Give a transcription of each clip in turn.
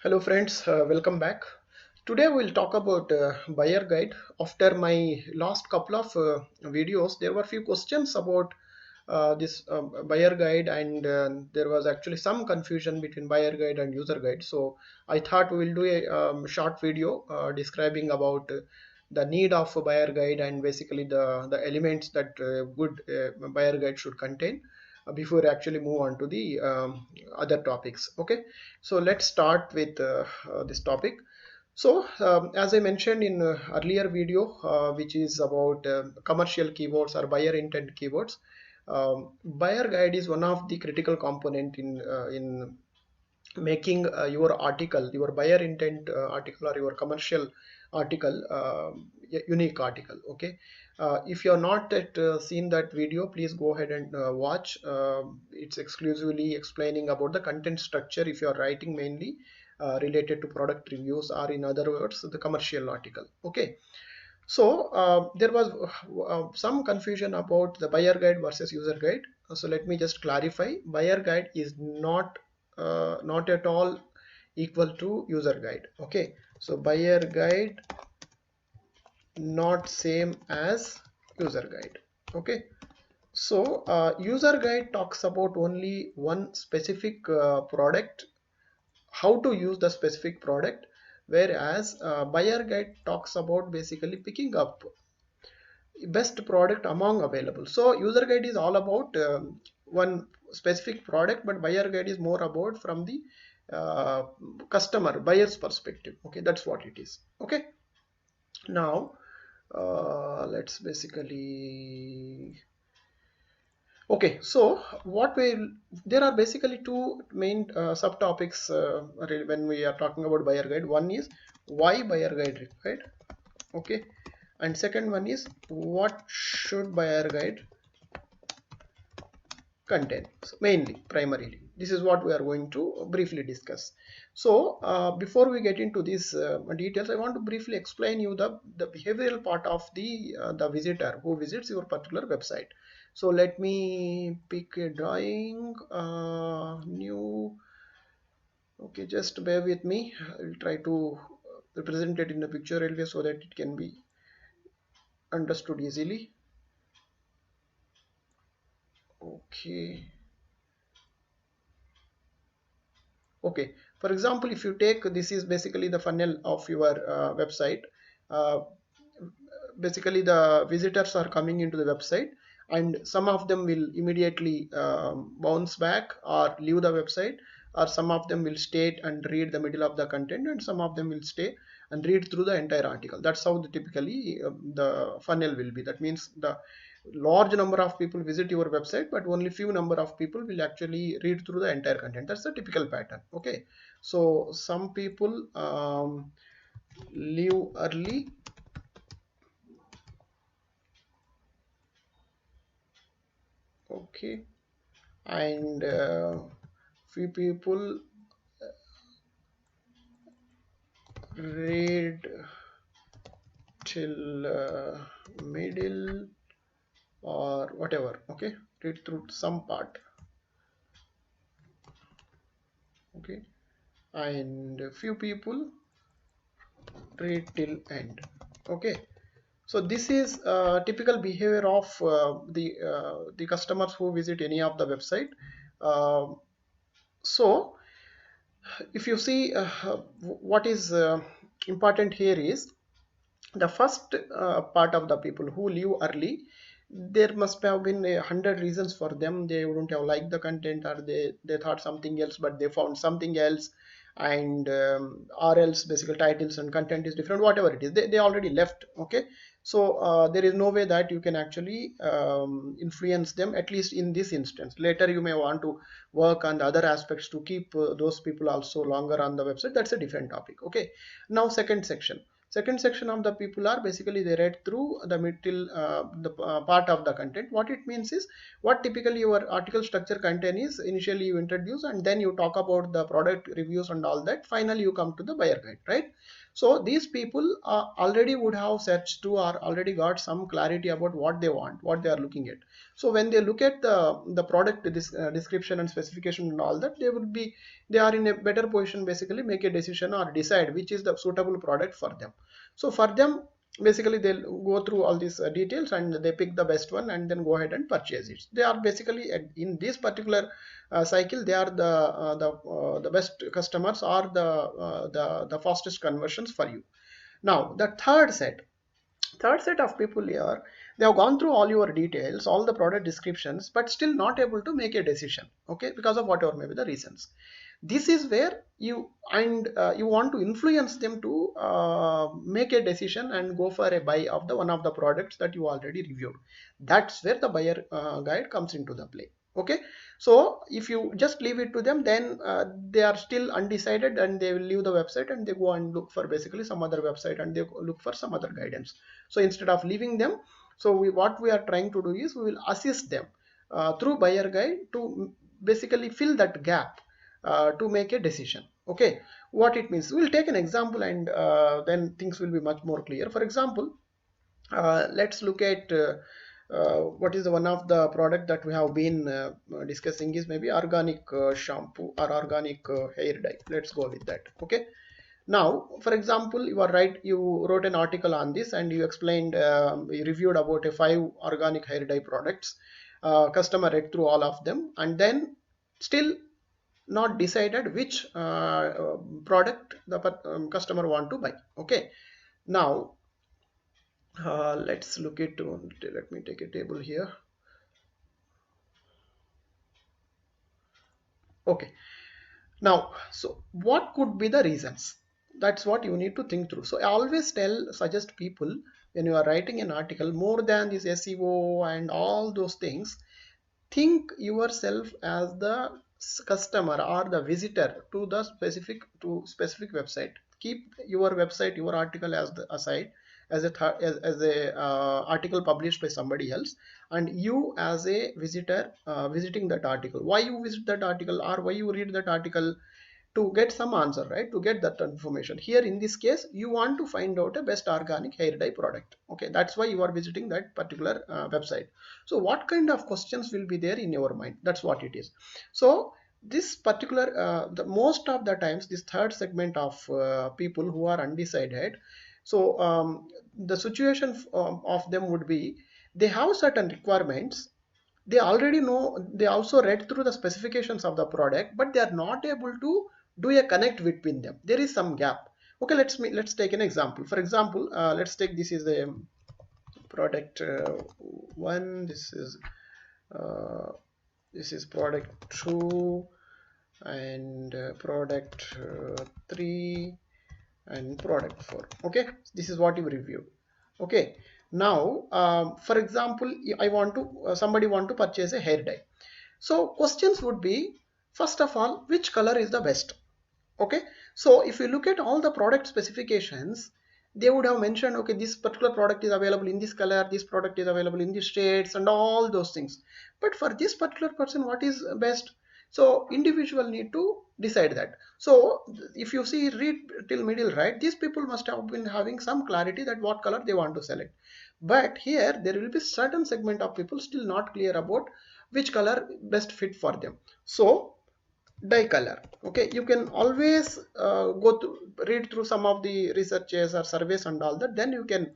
Hello friends, welcome back. Today we'll talk about buyer guide. After my last couple of videos, there were few questions about this buyer guide, and there was actually some confusion between buyer guide and user guide. So I thought we will do a short video describing about the need of a buyer guide and basically the elements that good buyer guide should contain before actually move on to the other topics. Okay, so let's start with this topic. So as I mentioned in earlier video, which is about commercial keywords or buyer intent keywords, buyer guide is one of the critical component in making your article, your buyer intent article, or your commercial article unique article. Okay, if you are not yet seen that video, please go ahead and watch. It's exclusively explaining about the content structure if you are writing mainly related to product reviews, or in other words the commercial article. Okay, so there was some confusion about the buyer guide versus user guide. So let me just clarify. Buyer guide is not at all equal to user guide. Okay, so buyer guide not same as user guide. Okay, so user guide talks about only one specific product, how to use the specific product, whereas buyer guide talks about basically picking up best product among available. So user guide is all about one specific product, but buyer guide is more about from the uh, customer buyer's perspective. Okay, that's what it is. Okay, now let's basically, okay, so what will, there are basically two main subtopics when we are talking about buyer guide. One is why buyer guide required. Okay, and second one is what should buyer guide contain. So mainly, primarily, this is what we are going to briefly discuss. So before we get into these details, I want to briefly explain you the behavioral part of the visitor who visits your particular website. So let me pick a drawing, new. Okay, just bear with me. I will try to represent it in a pictorial way so that it can be understood easily. Okay. Okay, for example, if you take, this is basically the funnel of your website. uh, Basically the visitors are coming into the website, and some of them will immediately bounce back or leave the website, or some of them will stay and read the middle of the content, and some of them will stay and read through the entire article. That's how typically the funnel will be. That means the large number of people visit your website, but only few number of people will actually read through the entire content. That's the typical pattern. Okay, so some people leave early. Okay, and few people read till middle or whatever. Okay, read through some part. Okay, and few people read till end. Okay, so this is typical behavior of the customers who visit any of the website. uh, so if you see, what is important here is the first part of the people who leave early. There must have been 100 reasons for them. They wouldn't have liked the content, or they thought something else, but they found something else, and or else basically titles and content is different, whatever it is, they already left. Okay, so there is no way that you can actually influence them, at least in this instance. Later you may want to work on the other aspects to keep those people also longer on the website. That's a different topic. Okay, now second Second section of the people are basically they read through the middle part of the content. What it means is, what typically your article structure content is, initially you introduce and then you talk about the product reviews and all that. Finally you come to the buyer guide, right? So these people already would have searched through or already got some clarity about what they want, what they are looking at. So when they look at the product description and specification and all that, they are in a better position, basically make a decision or decide which is the suitable product for them. So for them, basically they'll go through all these details and they pick the best one and then go ahead and purchase it. They are basically in this particular cycle, they are the best customers or the fastest conversions for you. Now the third set of people here, they have gone through all your details, all the product descriptions, but still not able to make a decision, okay, because of whatever may be the reasons. This is where you want to influence them to make a decision and go for a buy of the one of the products that you already reviewed. That's where the buyer guide comes into the play. Okay, so if you just leave it to them, then they are still undecided and they will leave the website and they go and look for basically some other website and they look for some other guidance. So instead of leaving them, so what we are trying to do is we will assist them through buyer guide to basically fill that gap to make a decision. Okay, what it means, we'll take an example and then things will be much more clear. For example, let's look at what is the one of the product that we have been discussing is maybe organic shampoo or organic hair dye. Let's go with that. Okay, now for example, you are right, you wrote an article on this and you explained, you reviewed about 5 organic hair dye products. Customer read through all of them and then still not decided which product the customer want to buy. Okay, now let's look at, let me take a table here. Okay, now so what could be the reasons? That's what you need to think through. So I always suggest people, when you are writing an article, more than this SEO and all those things, think yourself as the customer or the visitor to the specific website. Keep your website, your article as the aside, as a article published by somebody else, and you as a visitor visiting that article. Why you visit that article or why you read that article? To get some answer, right? To get that information. Here in this case, you want to find out a best organic hair dye product. Okay, that's why you are visiting that particular website. So what kind of questions will be there in your mind? That's what it is. So this particular the most of the times, this third segment of people who are undecided, so the situation of them would be, they have certain requirements, they already know, they also read through the specifications of the product, but they are not able to do a connect between them. There is some gap. Okay, let's take an example. For example, let's take, this is the product 1, this is product 2, and product 3, and product 4. Okay, this is what you reviewed. Okay, now for example, I want to somebody want to purchase a hair dye. So questions would be, first of all, which color is the best? Okay, so if you look at all the product specifications, they would have mentioned, okay, this particular product is available in this color, this product is available in these shades and all those things. But for this particular person, what is best? So individual need to decide that. So if you see, read till middle, right, these people must have been having some clarity that what color they want to select. But here there will be certain segment of people still not clear about which color best fit for them. So dye color. Okay, you can always read through some of the researches or surveys and all that, then you can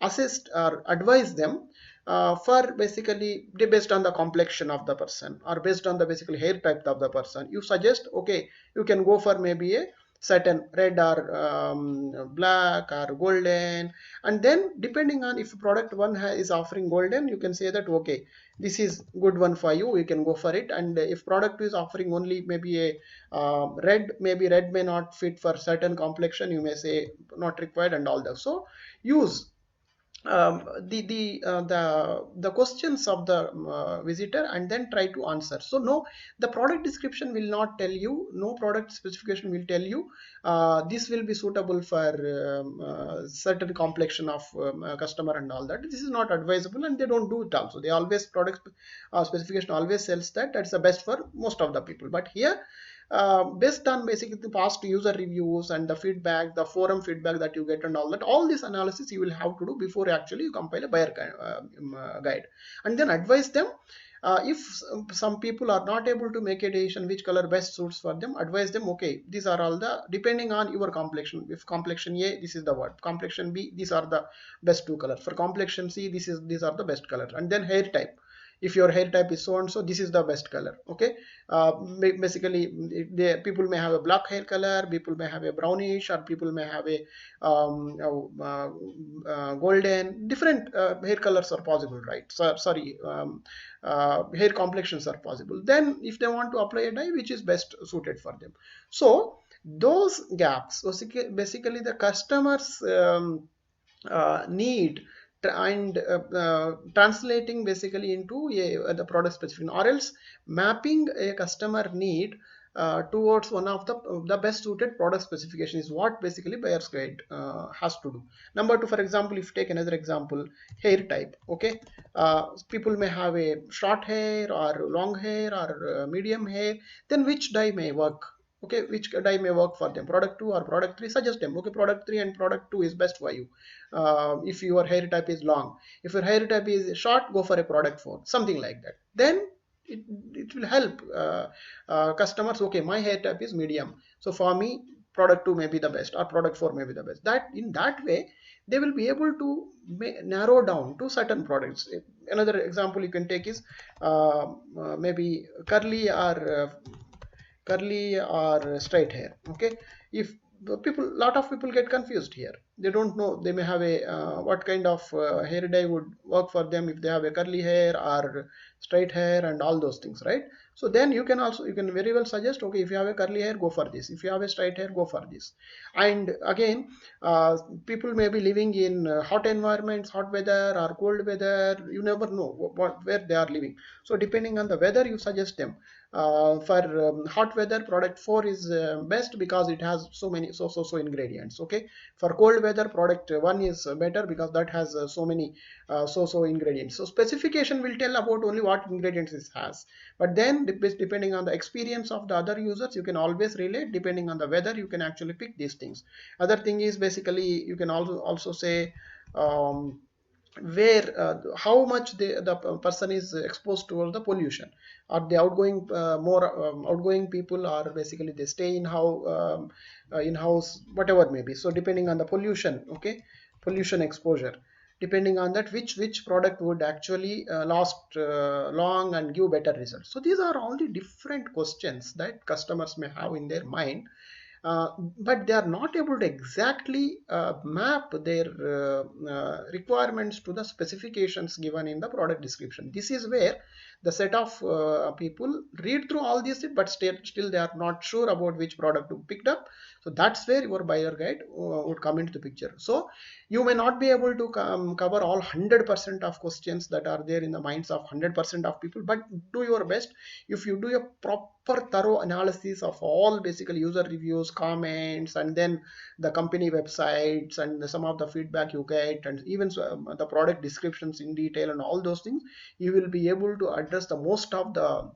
assist or advise them for basically based on the complexion of the person or based on the basically hair type of the person. You suggest, okay, you can go for maybe a certain red or black or golden, and then depending on if product one is offering golden, you can say that, okay, this is good one for you, you can go for it. And if product is offering only maybe a red, maybe red may not fit for certain complexion, you may say not required and all that. So use the questions of the visitor, and then try to answer. So no, the product description will not tell you, no product specification will tell you this will be suitable for certain complexion of customer and all that. This is not advisable, and they don't do it also. They always product specification always sells that that's the best for most of the people. But here, based on basically the past user reviews and the feedback, the forum feedback that you get and all that, all this analysis you will have to do before actually you compile a buyer guide, and then advise them. If some people are not able to make a decision which color best suits for them, advise them, okay, these are all the, depending on your complexion. If complexion A, this is the word. Complexion B, these are the best two colors. For complexion C, these are the best colors. And then hair type, if your hair type is so and so, this is the best color. Okay, basically people may have a black hair color, people may have a brownish, or people may have a golden, different hair colors are possible, right? So sorry, hair complexions are possible. Then if they want to apply a dye which is best suited for them, so those gaps, so basically the customers need and translating basically into the product specification, or else mapping a customer need towards one of the best suited product specification is what basically buyer's guide has to do. Number two, for example, if you take another example, hair type. Okay, people may have a short hair or long hair or medium hair, then which dye may work? Okay, which dye may work for them, product 2 or product 3, suggest them, okay, product 3 and product 2 is best for you. If your hair type is long, if your hair type is short, go for a product 4, something like that. Then it will help customers, okay, my hair type is medium, so for me product 2 may be the best, or product 4 may be the best. That in that way they will be able to narrow down to certain products. Another example you can take is maybe curly or straight hair. Okay, if lot of people get confused here, they don't know, they may have a what kind of hair dye would work for them, if they have a curly hair or straight hair and all those things, right? So then you can very well suggest, okay, if you have a curly hair, go for this, if you have a straight hair, go for this. And again, people may be living in hot environments, hot weather or cold weather, you never know where they are living. So depending on the weather, you suggest them. For hot weather, product 4 is best because it has so many so ingredients. Okay, for cold weather, product 1 is better because that has so many so ingredients. So specification will tell about only what ingredients it has, but then depending on the experience of the other users, you can always relate. Depending on the weather, you can actually pick these things. Other thing is basically you can also say where how much the person is exposed towards the pollution, or the outgoing more outgoing people, or basically they stay in in house, whatever may be. So depending on the pollution, okay, pollution exposure, depending on that, which product would actually last long and give better results. So these are all the different questions that customers may have in their mind, but they are not able to exactly map their requirements to the specifications given in the product description. This is where the set of people read through all these, but still they are not sure about which product to pick up. So that's where your buyer guide would come into the picture. So you may not be able to cover all 100% of questions that are there in the minds of 100% of people, but do your best. If you do a proper thorough analysis of all basically user reviews, comments, and then the company websites and some of the feedback you get, and even the product descriptions in detail and all those things, you will be able to address the most of the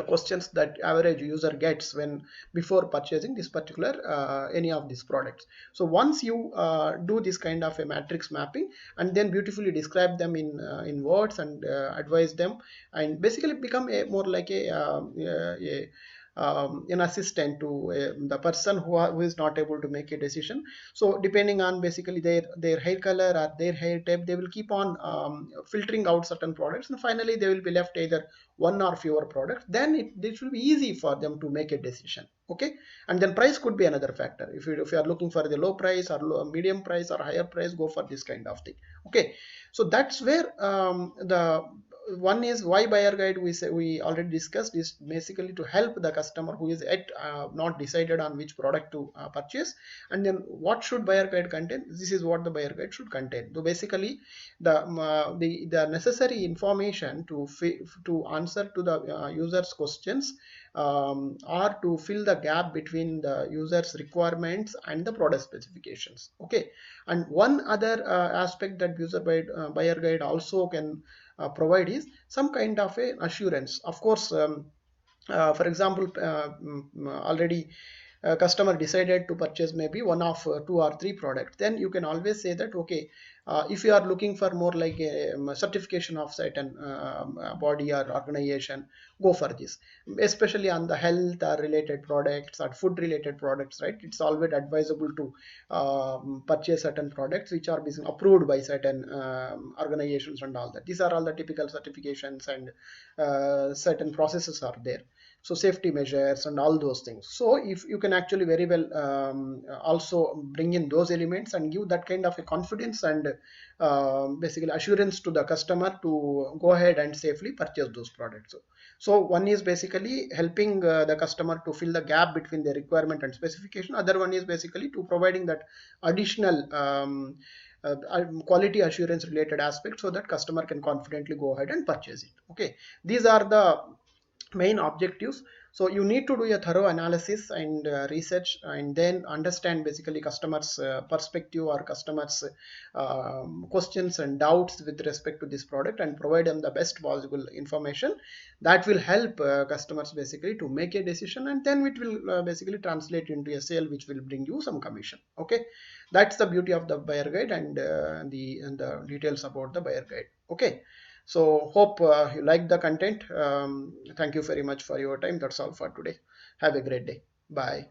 questions that average user gets when before purchasing this particular any of these products. So once you do this kind of a matrix mapping and then beautifully describe them in words and advise them, and basically become a more like an assistant to the person who is not able to make a decision. So depending on basically their hair color or their hair type, they will keep on filtering out certain products, and finally they will be left either one or fewer products. Then it will be easy for them to make a decision. Okay, and then price could be another factor. If you are looking for the low price or medium price or higher price, go for this kind of thing. Okay, so that's where one is why buyer guide, we already discussed, is basically to help the customer who is yet not decided on which product to purchase. And then what should buyer guide contain? This is what the buyer guide should contain. So basically the necessary information to answer to the user's questions, or to fill the gap between the user's requirements and the product specifications. Okay. And one other aspect that buyer guide also can provide is some kind of a assurance. Of course, for example, already customer decided to purchase maybe one of two or three products, then you can always say that, okay, if you are looking for more like a certification of certain body or organization, go for this, especially on the health or related products or food related products, right? It's always advisable to purchase certain products which are being approved by certain organizations and all that. These are all the typical certifications, and certain processes are there, so safety measures and all those things. So if you can actually very well also bring in those elements and give that kind of a confidence and basically assurance to the customer to go ahead and safely purchase those products. So one is basically helping the customer to fill the gap between their requirement and specification. Other one is basically to providing that additional quality assurance related aspect, so that customer can confidently go ahead and purchase it. Okay, these are the main objectives. So you need to do a thorough analysis and research, and then understand basically customers perspective or customers questions and doubts with respect to this product, and provide them the best possible information that will help customers basically to make a decision, and then it will basically translate into a sale which will bring you some commission. Okay, that's the beauty of the buyer guide, and the details about the buyer guide. Okay, so hope you like the content. Thank you very much for your time. That's all for today. Have a great day. Bye.